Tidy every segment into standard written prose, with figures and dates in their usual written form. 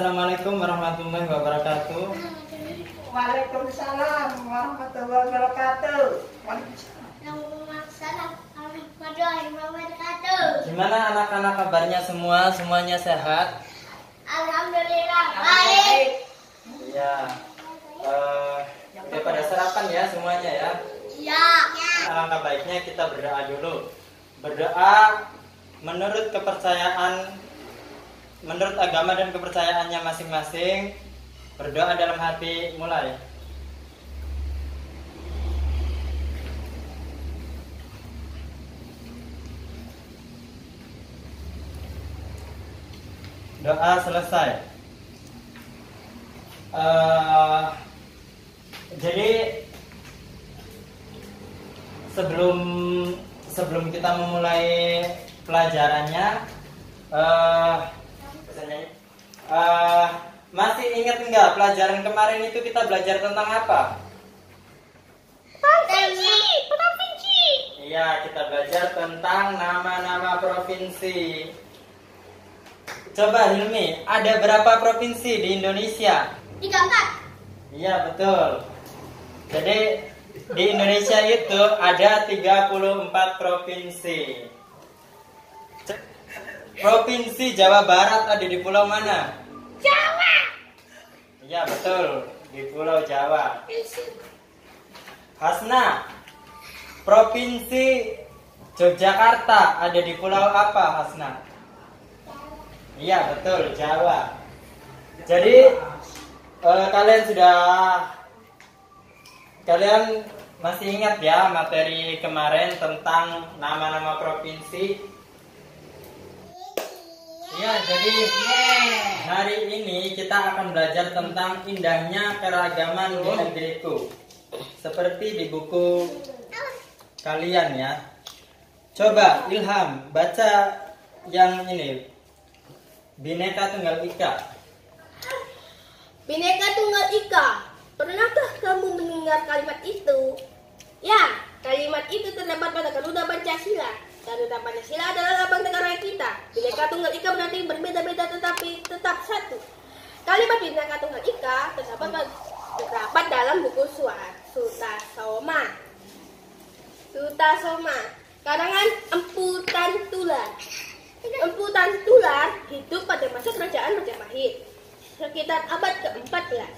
Assalamualaikum warahmatullahi wabarakatuh. Waalaikumsalam warahmatullahi wabarakatuh. Waalaikumsalam warahmatullahi wabarakatuh. Gimana anak-anak kabarnya semua? Semuanya sehat? Alhamdulillah baik. Iya. Udah pada sarapan ya semuanya ya? Ya. Alangkah baiknya kita berdoa dulu. Berdoa menurut kepercayaan, menurut agama dan kepercayaannya masing-masing. Berdoa dalam hati, mulai. Doa selesai. Jadi sebelum kita memulai pelajarannya, masih ingat nggak pelajaran kemarin itu kita belajar tentang apa? Provinsi. Iya, kita belajar tentang nama-nama provinsi. Coba Hilmi, ada berapa provinsi di Indonesia? 34. Iya, betul. Jadi di Indonesia itu ada 34 provinsi. Provinsi Jawa Barat ada di pulau mana? Jawa. Iya, betul, di Pulau Jawa. Hasna, Provinsi Yogyakarta ada di pulau apa, Hasna? Iya, betul, Jawa. Jadi kalian masih ingat ya materi kemarin tentang nama-nama provinsi? Ya, jadi hari ini kita akan belajar tentang indahnya keragaman di negeriku. Seperti di buku kalian ya. Coba Ilham baca yang ini. Bhinneka Tunggal Ika. Bhinneka Tunggal Ika. Pernahkah kamu mendengar kalimat itu? Ya, kalimat itu terdapat pada Garuda Pancasila. Garuda Pancasila adalah lambang negara kita. Bhinneka Tunggal Ika berarti berbeda-beda tetapi tetap satu. Kalimat Bhinneka Tunggal Ika terdapat dalam buku Sutasoma. Sutasoma, karangan Empu Tantular. Empu Tantular hidup pada masa kerajaan Majapahit, sekitar abad ke-14.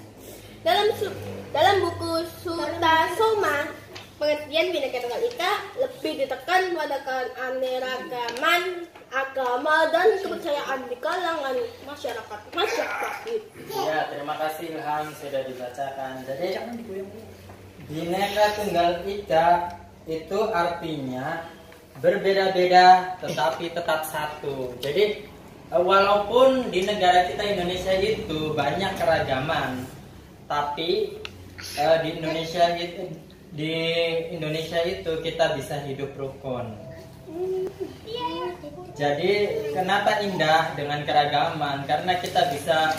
Dalam buku Sutasoma, pengertian Bhinneka Tunggal Ika lebih ditekan pada keanekaragaman agama dan kepercayaan di kalangan masyarakat Majapahit. Ya, terima kasih Ilham sudah dibacakan. Jadi Bhinneka Tunggal Ika itu artinya berbeda-beda tetapi tetap satu. Jadi walaupun di negara kita Indonesia itu banyak keragaman, tapi di Indonesia itu kita bisa hidup rukun. Jadi kenapa indah dengan keragaman? Karena kita bisa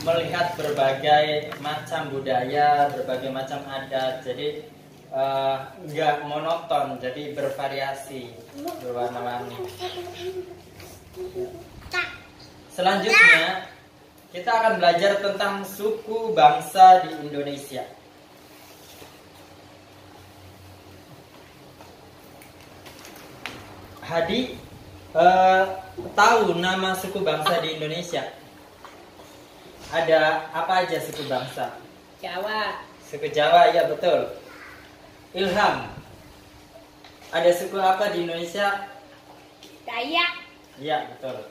melihat berbagai macam budaya, berbagai macam adat. Jadi nggak monoton, jadi bervariasi, berwarna-warni. Selanjutnya kita akan belajar tentang suku bangsa di Indonesia. Hadi, tahu nama suku bangsa di Indonesia? Ada apa aja suku bangsa? Jawa. Suku Jawa, ya betul. Ilham, ada suku apa di Indonesia? Dayak. Iya, betul.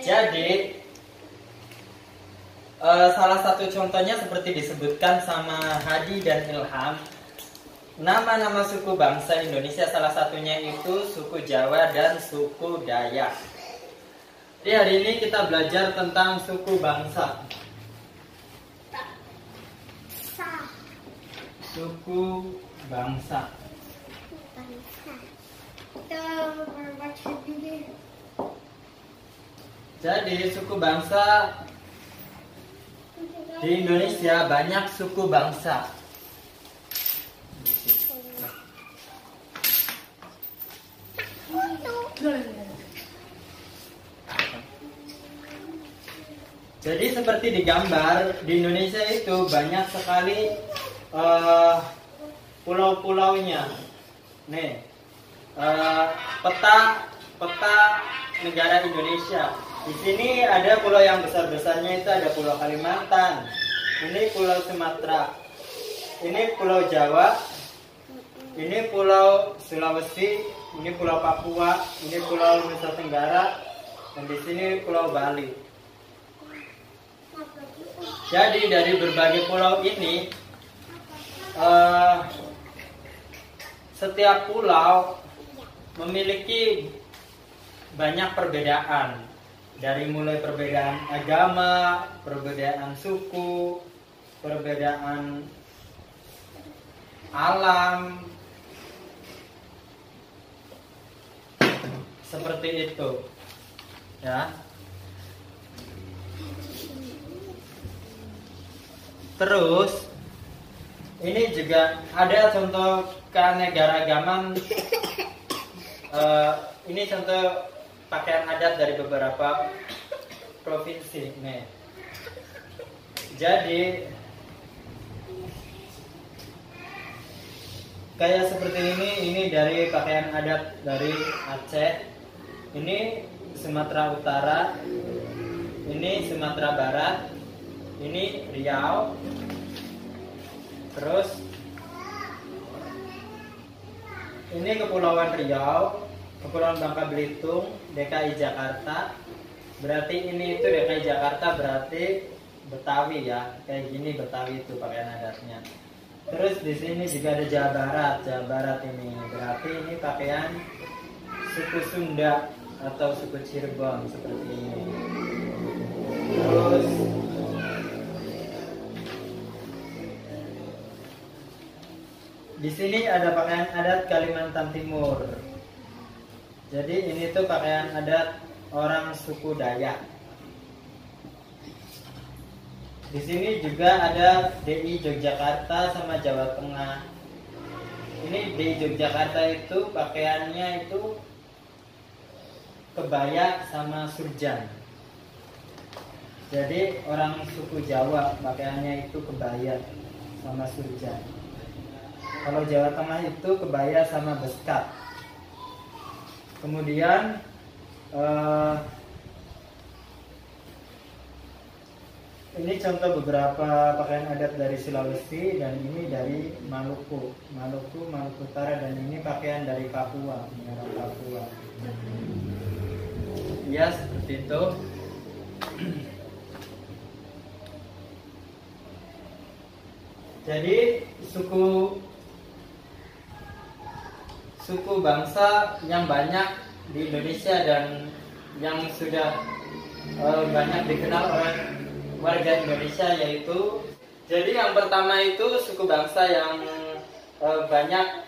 Jadi salah satu contohnya seperti disebutkan sama Hadi dan Ilham, nama-nama suku bangsa Indonesia salah satunya itu suku Jawa dan suku Dayak. Jadi hari ini kita belajar tentang suku bangsa. Suku bangsa. Jadi suku bangsa di Indonesia banyak suku bangsa. Jadi seperti di gambar, di Indonesia itu banyak sekali pulau-pulaunya. Nih, peta negara Indonesia. Di sini ada pulau yang besar-besarnya itu ada Pulau Kalimantan, ini Pulau Sumatera, ini Pulau Jawa, ini Pulau Sulawesi, ini Pulau Papua, ini Pulau Nusa Tenggara, dan di sini Pulau Bali. Jadi dari berbagai pulau ini, setiap pulau memiliki banyak perbedaan. Dari mulai perbedaan agama, perbedaan suku, perbedaan alam, seperti itu, ya. Terus ini juga ada contoh keanekaragaman. Ini contoh pakaian adat dari beberapa provinsi. Nih. Jadi kayak seperti ini dari pakaian adat dari Aceh, ini Sumatera Utara, ini Sumatera Barat, ini Riau, terus ini Kepulauan Riau, Kepulauan Bangka Belitung, DKI Jakarta. Berarti ini itu DKI Jakarta, berarti Betawi ya, kayak gini Betawi itu pakaian adatnya. Terus di sini juga ada Jawa Barat. Jawa Barat ini berarti ini pakaian suku Sunda atau suku Cirebon seperti ini. Terus di sini ada pakaian adat Kalimantan Timur. Jadi ini tuh pakaian adat orang suku Dayak. Di sini juga ada DI Yogyakarta sama Jawa Tengah. Ini DI Yogyakarta itu pakaiannya itu kebaya sama surjan. Jadi orang suku Jawa pakaiannya itu kebaya sama surjan. Kalau Jawa Tengah itu kebaya sama beskat. Kemudian ini contoh beberapa pakaian adat dari Sulawesi dan ini dari Maluku, Maluku Utara, dan ini pakaian dari Papua, negara Papua. Ya seperti itu. Jadi suku bangsa yang banyak di Indonesia dan yang sudah banyak dikenal oleh warga Indonesia yaitu, jadi yang pertama itu suku bangsa yang banyak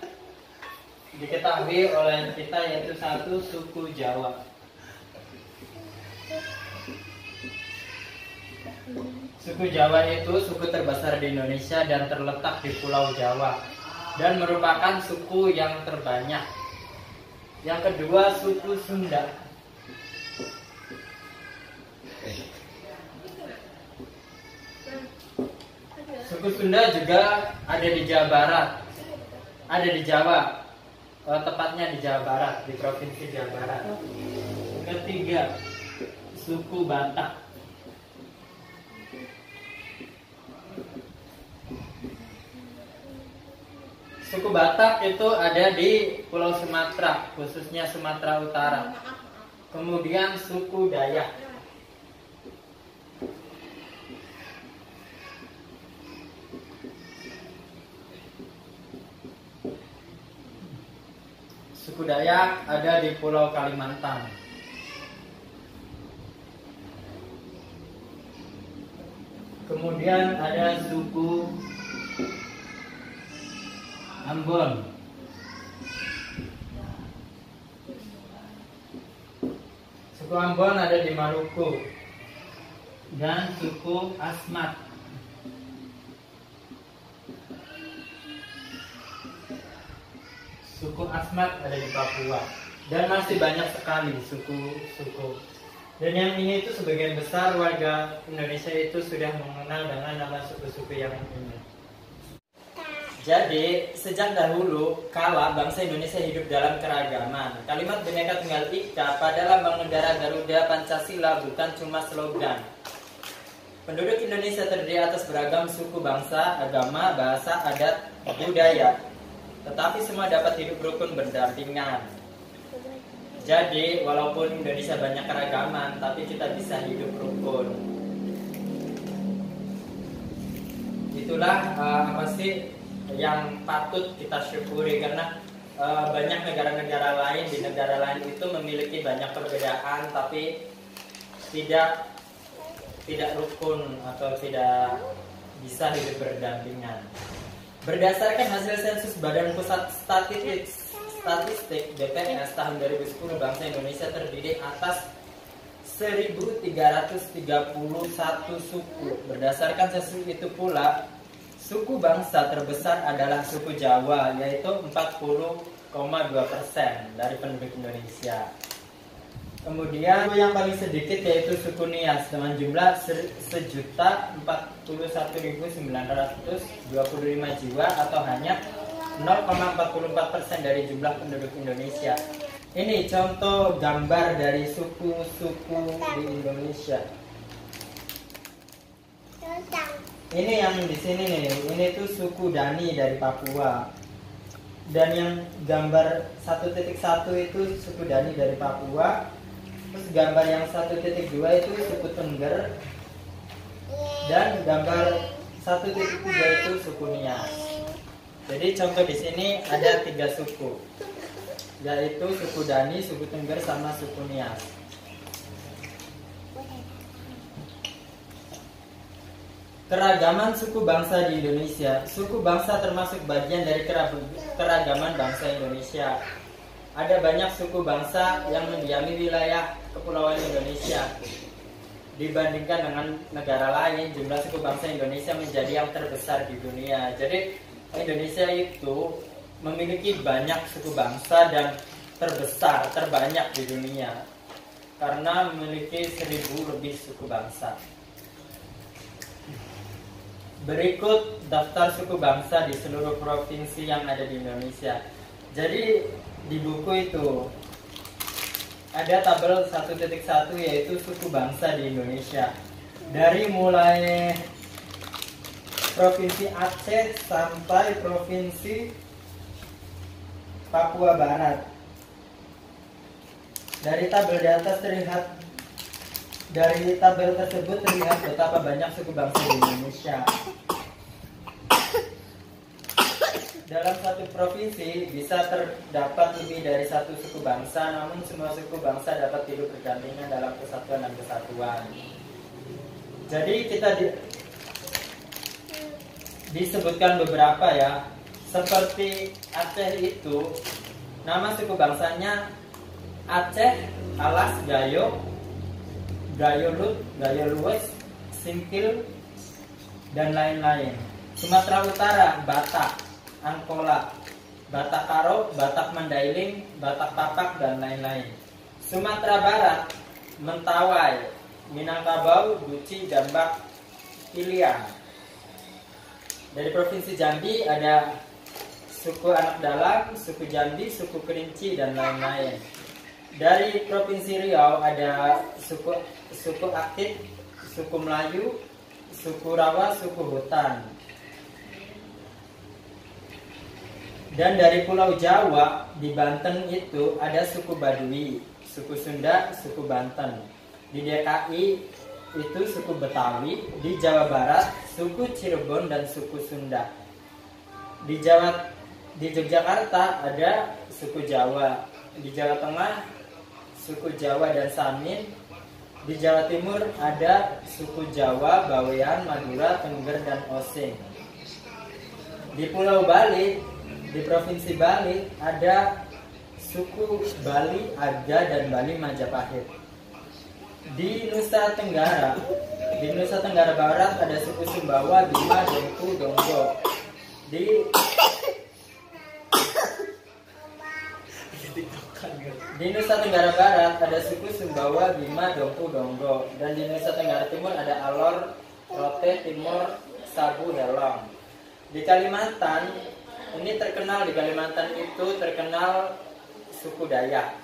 diketahui oleh kita yaitu satu suku Jawa. Suku Jawa itu suku terbesar di Indonesia dan terletak di Pulau Jawa dan merupakan suku yang terbanyak. Yang kedua suku Sunda. Suku Sunda juga ada di Jawa Barat, ada di Jawa, tepatnya di Jawa Barat, di provinsi Jawa Barat. Ketiga, suku Batak. Suku Batak itu ada di Pulau Sumatera, khususnya Sumatera Utara. Kemudian suku Dayak. Suku Dayak ada di Pulau Kalimantan. Kemudian ada suku Ambon. Suku Ambon ada di Maluku. Dan suku Asmat. Suku Asmat ada di Papua. Dan masih banyak sekali suku-suku Dan yang ini itu sebagian besar warga Indonesia itu sudah mengenal dengan nama suku-suku yang ini. Jadi, sejak dahulu kala bangsa Indonesia hidup dalam keragaman. Kalimat Bhinneka Tunggal Ika pada lambang negara Garuda Pancasila bukan cuma slogan. Penduduk Indonesia terdiri atas beragam suku bangsa, agama, bahasa, adat, budaya. Tetapi semua dapat hidup rukun berdampingan. Jadi, walaupun Indonesia banyak keragaman, tapi kita bisa hidup rukun. Itulah apa sih yang patut kita syukuri, karena banyak negara-negara lain, di negara lain itu memiliki banyak perbedaan tapi tidak rukun atau tidak bisa hidup berdampingan. Berdasarkan hasil sensus Badan Pusat Statistik BPS tahun 2010, bangsa Indonesia terdiri atas 1.331 suku. Berdasarkan sensus itu pula, suku bangsa terbesar adalah suku Jawa, yaitu 40,2% dari penduduk Indonesia. Kemudian yang paling sedikit yaitu suku Nias dengan jumlah 1.041.925 jiwa atau hanya 0,44% dari jumlah penduduk Indonesia. Ini contoh gambar dari suku-suku di Indonesia. Ini yang di sini nih, ini tuh suku Dani dari Papua. Dan yang gambar 1.1 itu suku Dani dari Papua. Terus gambar yang 1.2 itu suku Tengger. Dan gambar 1.3 itu suku Nias. Jadi contoh di sini ada 3 suku, yaitu suku Dani, suku Tengger, sama suku Nias. Keragaman suku bangsa di Indonesia. Suku bangsa termasuk bagian dari keragaman bangsa Indonesia. Ada banyak suku bangsa yang mendiami wilayah kepulauan Indonesia. Dibandingkan dengan negara lain, jumlah suku bangsa Indonesia menjadi yang terbesar di dunia. Jadi Indonesia itu memiliki banyak suku bangsa dan terbanyak di dunia karena memiliki 1.000 lebih suku bangsa. Berikut daftar suku bangsa di seluruh provinsi yang ada di Indonesia. Jadi di buku itu ada tabel 1.1 yaitu suku bangsa di Indonesia. Dari mulai Provinsi Aceh sampai Provinsi Papua Barat. Dari tabel di atas dari tabel tersebut terlihat betapa banyak suku bangsa di Indonesia. Dalam satu provinsi bisa terdapat lebih dari satu suku bangsa, namun semua suku bangsa dapat hidup berdampingan dalam kesatuan dan kesatuan. Jadi kita disebutkan beberapa ya, seperti Aceh itu nama suku bangsanya Aceh, Alas, Gayo, Gayo Lut, Gayo Luwes, Singkil, dan lain-lain. Sumatera Utara, Batak, Angkola, Batak Karo, Batak Mandailing, Batak Tapak, dan lain-lain. Sumatera Barat, Mentawai, Minangkabau, Guci, Jambak, Piliang. Dari Provinsi Jambi ada suku Anak Dalam, suku Jambi, suku Kerinci, dan lain-lain. Dari Provinsi Riau ada suku Aktif, suku Melayu, suku Rawa, suku Hutan. Dan dari Pulau Jawa di Banten itu ada suku Baduy, suku Sunda, suku Banten. Di DKI itu suku Betawi, di Jawa Barat suku Cirebon dan suku Sunda. Di Yogyakarta ada suku Jawa, di Jawa Tengah suku Jawa dan Samin, di Jawa Timur ada suku Jawa, Bawean, Madura, Tengger, dan Osing. Di Pulau Bali, di Provinsi Bali ada suku Bali, Aga, dan Bali Majapahit. Di Nusa Tenggara Barat ada suku Sumbawa, Bima, Dengku, Donggo. Di Di Nusa Tenggara Barat ada suku Sumbawa, Bima, Dompu, Donggo. Dan di Nusa Tenggara Timur ada Alor, Rote, Timur, Sabu, Helong. Di Kalimantan, ini terkenal, di Kalimantan itu terkenal suku Dayak.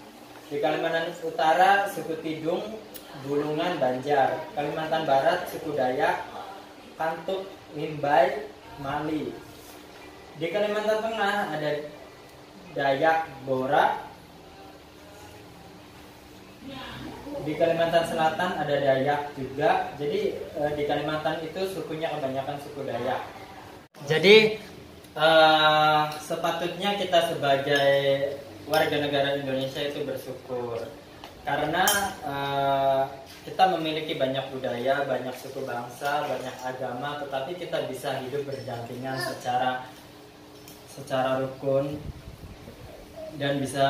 Di Kalimantan Utara suku Tidung, Bulungan, Banjar. Kalimantan Barat suku Dayak, Kantuk, Limbai, Mali. Di Kalimantan Tengah ada Dayak, Bora. Di Kalimantan Selatan ada Dayak juga. Jadi di Kalimantan itu sukunya kebanyakan suku Dayak. Jadi sepatutnya kita sebagai warga negara Indonesia itu bersyukur karena kita memiliki banyak budaya, banyak suku bangsa, banyak agama, tetapi kita bisa hidup berdampingan secara rukun dan bisa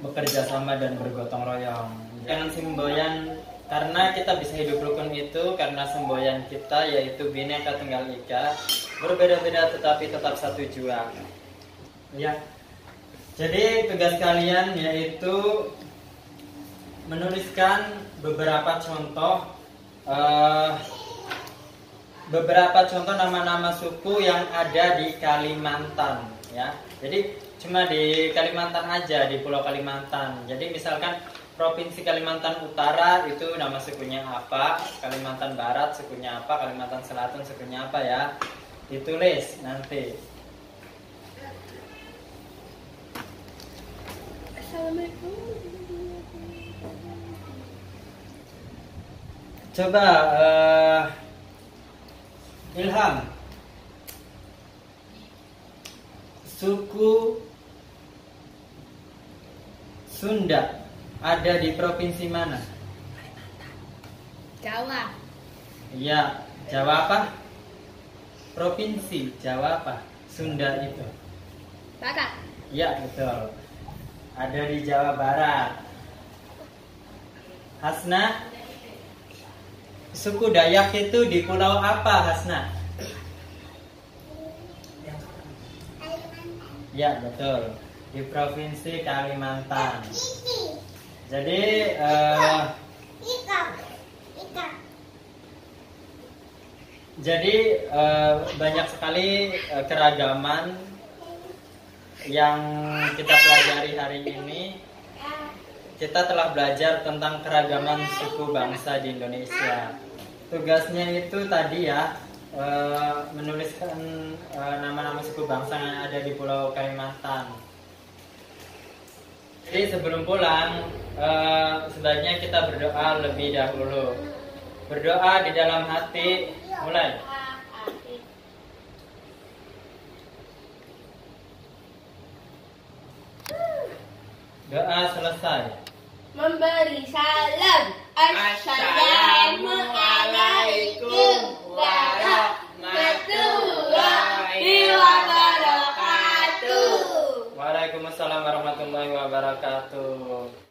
bekerja sama dan bergotong royong. Jangan semboyan, karena kita bisa hidup rukun itu karena semboyan kita yaitu Bhinneka Tunggal Ika, berbeda-beda tetapi tetap satu jua. Ya. Jadi tugas kalian yaitu menuliskan beberapa contoh nama-nama suku yang ada di Kalimantan, ya. Jadi cuma di Kalimantan aja, di Pulau Kalimantan. Jadi misalkan Provinsi Kalimantan Utara itu nama sukunya apa, Kalimantan Barat sukunya apa, Kalimantan Selatan sukunya apa, ya. Ditulis nanti. Coba Ilham, suku Sunda ada di provinsi mana? Jawa. Iya, Jawa apa? Provinsi Jawa apa? Sunda itu. Barat. Iya, betul. Ada di Jawa Barat. Hasna, suku Dayak itu di pulau apa, Hasna? Ya, betul. Di Provinsi Kalimantan. Jadi banyak sekali keragaman yang kita pelajari hari ini. Kita telah belajar tentang keragaman suku bangsa di Indonesia. Tugasnya itu tadi ya, menuliskan nama-nama suku bangsa yang ada di Pulau Kalimantan. Jadi sebelum pulang, sebaiknya kita berdoa lebih dahulu. Berdoa di dalam hati, mulai. Doa selesai. Memberi salam. Assalamualaikum warahmatullahi wabarakatuh. Waalaikumsalam warahmatullahi wabarakatuh.